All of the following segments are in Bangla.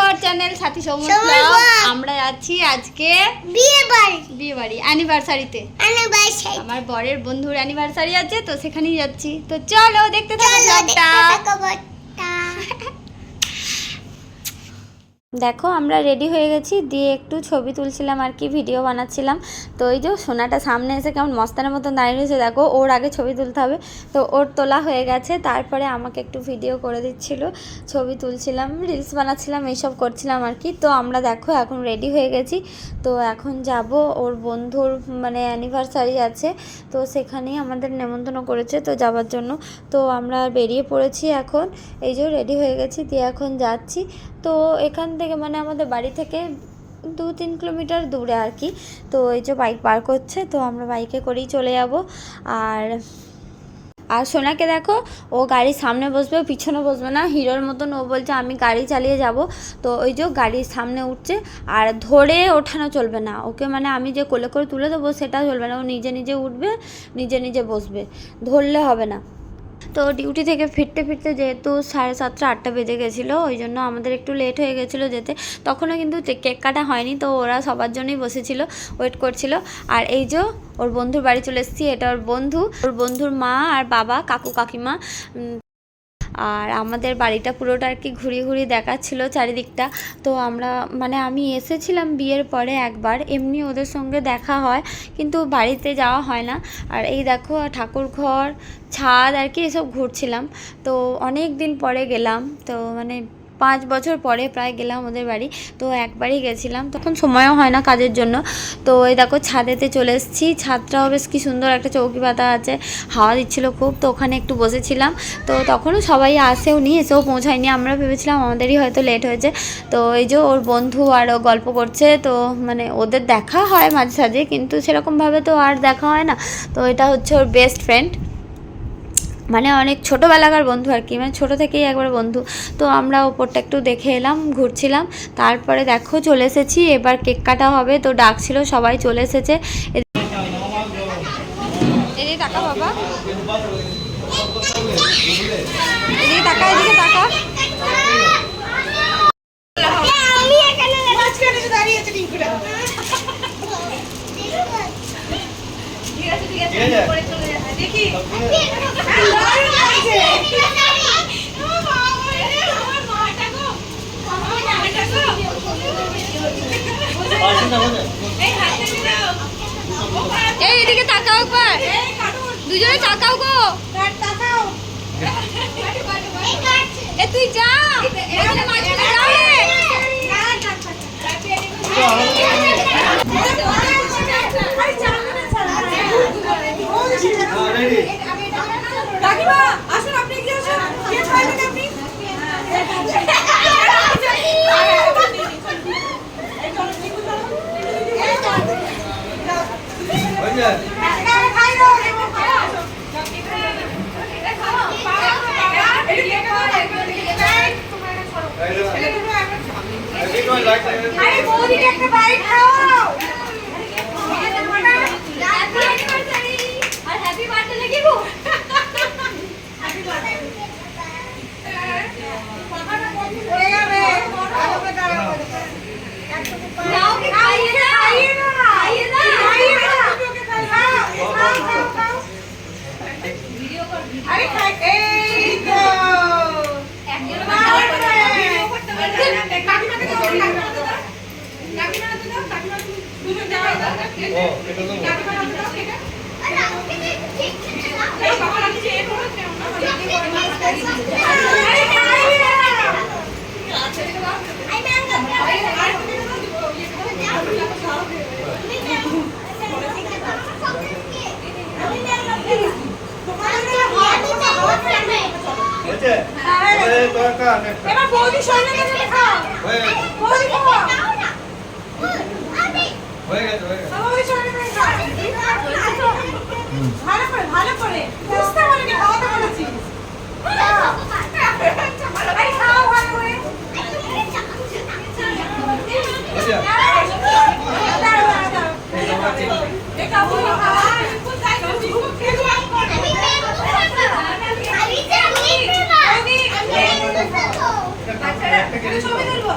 Our channel Sathi Soumya blog. আমরা যাচ্ছি আজকে বিয়ে বাড়ি অ্যানিভার্সারিতে। আমার বরের বন্ধুর অ্যানিভার্সারি আছে, তো সেখানেই যাচ্ছি। তো চলো দেখতে থাকো ব্লগটা। দেখো আমরা রেডি হয়ে গেছি, দিয়ে একটু ছবি তুলছিলাম আর কি, ভিডিও বানাচ্ছিলাম। তো এই যে সোনাটা সামনে এসে কেমন মস্তানের মতো দাঁড়িয়ে রয়েছে, দেখো ওর আগে ছবি তুলতে হবে। তো ওর তোলা হয়ে গেছে, তারপরে আমাকে একটু ভিডিও করে দিচ্ছিল, ছবি তুলছিলাম, রিলস বানাচ্ছিলাম, এইসব করছিলাম আর কি। তো আমরা দেখো এখন রেডি হয়ে গেছি। তো এখন যাব, ওর বন্ধুর মানে অ্যানিভার্সারি আছে, তো সেখানেই আমাদের নেমন্তন্ন করেছে, তো যাওয়ার জন্য। তো আমরা বেরিয়ে পড়েছি এখন, এই যে রেডি হয়ে গেছি, দিয়ে এখন যাচ্ছি। তো এখান থেকে মানে আমাদের বাড়ি থেকে 2-3 কিলোমিটার দূরে আর কি। তো এই যে বাইক পার্ক হচ্ছে, তো আমরা বাইকে করেই চলে যাব। আর সোনাকে দেখো, ও গাড়ির সামনে বসবে, পিছনে বসবে না, হিরোর মতন ও বলছে আমি গাড়ি চালিয়ে যাব। তো ওই যে গাড়ির সামনে উঠছে, আর ধরে ওঠানো চলবে না ওকে, মানে আমি যে কোলে করে তুলে দেবো সেটা চলবে না, ও নিজে নিজে উঠবে, নিজে নিজে বসবে, ধরলে হবে না। তো ডিউটি থেকে ফিরতে ফিরতে যেহেতু 7:30-8টা বেজে গেছিলো, ওই জন্য আমাদের একটু লেট হয়ে গেছিলো যেতে। তখনও কিন্তু কেক কাটা হয়নি, তো ওরা সবার জন্যই বসেছিল, ওয়েট করছিল। আর এই যে ওর বন্ধুর বাড়ি চলে এসেছি, এটা ওর বন্ধুর মা আর বাবা, কাকু কাকিমা। আর আমাদের বাড়িটা পুরোটা আর কি ঘুরিয়ে ঘুরিয়ে দেখাচ্ছিল চারিদিকটা। তো আমরা মানে আমি এসেছিলাম বিয়ের পরে একবার, এমনি ওদের সঙ্গে দেখা হয়, কিন্তু বাড়িতে যাওয়া হয় না। আর এই দেখো ঠাকুর ঘর, ছাদ আর কি, এসব ঘুরছিলাম। তো অনেক দিন পরে গেলাম, তো মানে 5 বছর পরে প্রায় গেলাম ওদের বাড়ি। তো একবারই গেছিলাম, তখন সময়ও হয় না কাজের জন্য। তো এই দেখো ছাদেতে চলে এসেছি, ছাদটাও বেশ কি সুন্দর, একটা চৌকি পাতা আছে, হাওয়া দিচ্ছিলো খুব, তো ওখানে একটু বসেছিলাম। তো তখনও সবাই আসেও নি, এসেও পৌঁছায়নি, আমরা ভেবেছিলাম আমাদেরই হয়তো লেট হয়েছে। তো এই যে ওর বন্ধু আরও গল্প করছে, তো মানে ওদের দেখা হয় মাঝে সাঝে, কিন্তু সেরকমভাবে তো আর দেখা হয় না। তো এটা হচ্ছে ওর বেস্ট ফ্রেন্ড, মানে অনেক ছোটোবেলাকার বন্ধু আর কি, মানে ছোটো থেকেই একবার বন্ধু। তো আমরা ওপরটা একটু দেখে এলাম, ঘুরছিলাম। তারপরে দেখো চলে এসেছি, এবার কেক কাটা হবে, তো ডাকছিল, সবাই চলে এসেছে। এদিকে টাকা বাবা, এদিকে টাকা, এদিকে টাকা। দেখি এই এদিকে তাকাও একবার, দুজনে তাকাও গো, এ তুই যা, মাঝখানে যা রে। কাকিমা আসুন, আপনি কি আসুন, কে খাইবেন আপনি? এবার বৌদি সঙ্গে গেছে খাও, বৌদি খাও হয়ে গেছে, বৌদি সঙ্গে গেছে খাও, ভালো করে বুঝতে পারি না, খাওয়াতে বলেছি, আরে খাও ভালো করে। এটা বলো খাওয়া কোথায় গেছি, আমি ছবি তুলবো।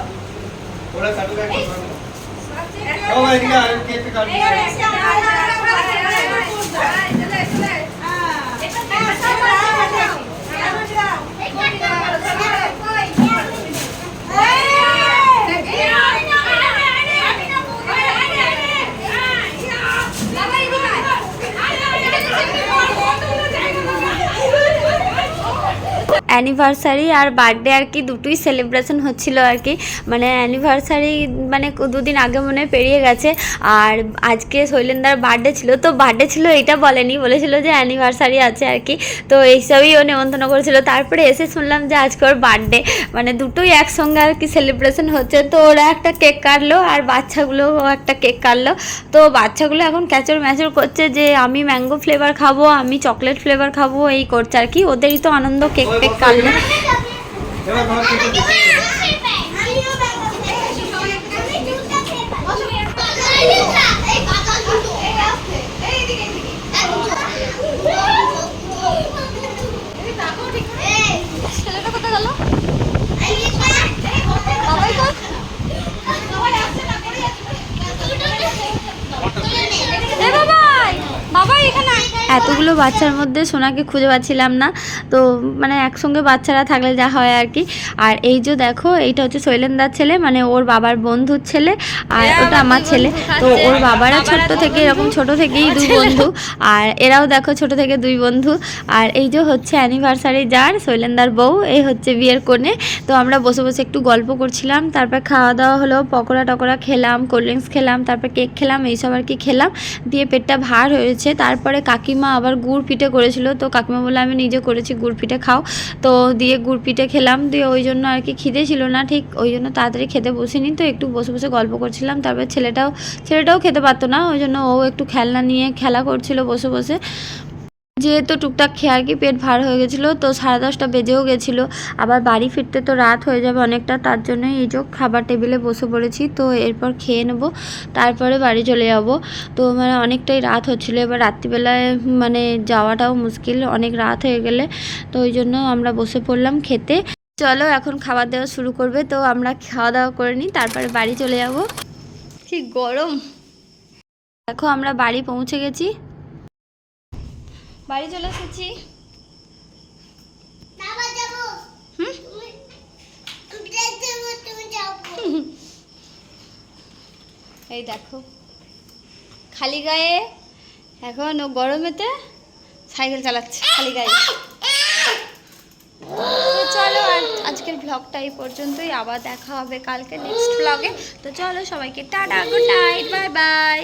অ্যানিভার্সারি আর বার্থডে আর কি দুটোই সেলিব্রেশন হচ্ছিল আর কি, মানে অ্যানিভার্সারি মানে দুদিন আগে মনে পেরিয়ে গেছে, আর আজকে শৈলেন্দার বার্থডে ছিল, তো বার্থডে ছিল এটা বলেনি, বলেছিল যে অ্যানিভার্সারি আছে আর কি, তো এইসবই ও নেমন্তন্ন করেছিল। তারপরে এসে শুনলাম যে আজকে ওর বার্থডে, মানে দুটোই একসঙ্গে আর কি সেলিব্রেশন হচ্ছে। তো ওরা একটা কেক কাটলো আর বাচ্চাগুলোও একটা কেক কাটলো। তো বাচ্চাগুলো এখন ক্যাচর ম্যাচর করছে যে আমি ম্যাঙ্গো ফ্লেভার খাবো, আমি চকলেট ফ্লেভার খাবো, এই করছে আর কি, ওদেরই তো আনন্দ কেক টেক কাটলো। এতগুলো বাচ্চার মধ্যে সোনাকে খুঁজে পাচ্ছিলাম না, তো মানে একসঙ্গে বাচ্চারা থাকলে যা হয় আর কি। আর এই যে দেখো, এইটা হচ্ছে শৈলেন্দার ছেলে, মানে ওর বাবার বন্ধুর ছেলে, আর ওটা আমার ছেলে। তো ওর বাবারা ছোট্ট থেকে এরকম ছোট থেকেই দুই বন্ধু, আর এরাও দেখো ছোট থেকে দুই বন্ধু। আর এই যে হচ্ছে অ্যানিভার্সারি যার, শৈলেন্দার বউ, এই হচ্ছে বিয়ের কোণে। তো আমরা বসে বসে একটু গল্প করছিলাম, তারপর খাওয়া দাওয়া হলো, পকোড়া টকোড়া খেলাম, কোল্ড ড্রিঙ্কস খেলাম, তারপর কেক খেলাম, এইসব আর কি খেলাম, দিয়ে পেটটা ভার হয়েছে। তারপরে কাকিমা আবার গুড় পিঠে করেছিল, তো কাকিমা বলে আমি নিজে করেছি, গুড় পিঠে খাও। তো দিয়ে গুড় পিঠে খেলাম, দিয়ে ওই জন্য আর কি খিদে ছিল না ঠিক, ওই জন্য তাড়াতাড়ি খেতে বসিনি, তো একটু বসে বসে গল্প করছিলাম। তারপর ছেলেটাও খেতে পারতো না, ওই জন্য ও একটু খেলনা নিয়ে খেলা করছিল বসে বসে, যেহেতু টুকটাক খেয়ে আর কি পেট ভার হয়ে গেছিলো। তো 10:30 বেজেও গেছিলো, আবার বাড়ি ফিরতে তো রাত হয়ে যাবে অনেকটা, তার জন্যই এই যে খাবার টেবিলে বসে পড়েছি। তো এরপর খেয়ে নেব, তারপরে বাড়ি চলে যাব। তো মানে অনেকটাই রাত হচ্ছিলো, এবার রাত্রিবেলায় মানে যাওয়াটাও মুশকিল, অনেক রাত হয়ে গেলে, তো ওই জন্য আমরা বসে পড়লাম খেতে। চলো এখন খাবার দাওয়া শুরু করবে, তো আমরা খাওয়া দাওয়া করে নিই, তারপরে বাড়ি চলে যাব। কি গরম দেখো, আমরা বাড়ি পৌঁছে গেছি, বাড়ি চলে এসেছি। এই দেখো খালি গায়ে, এখন ও গরমেতে সাইকেল চালাচ্ছে খালি গায়ে। তো চলো, আর আজকের ব্লগটা এই পর্যন্তই, আবার দেখা হবে কালকে নেক্সট ব্লগে। তো চলো সবাইকে tata, good night, bye bye.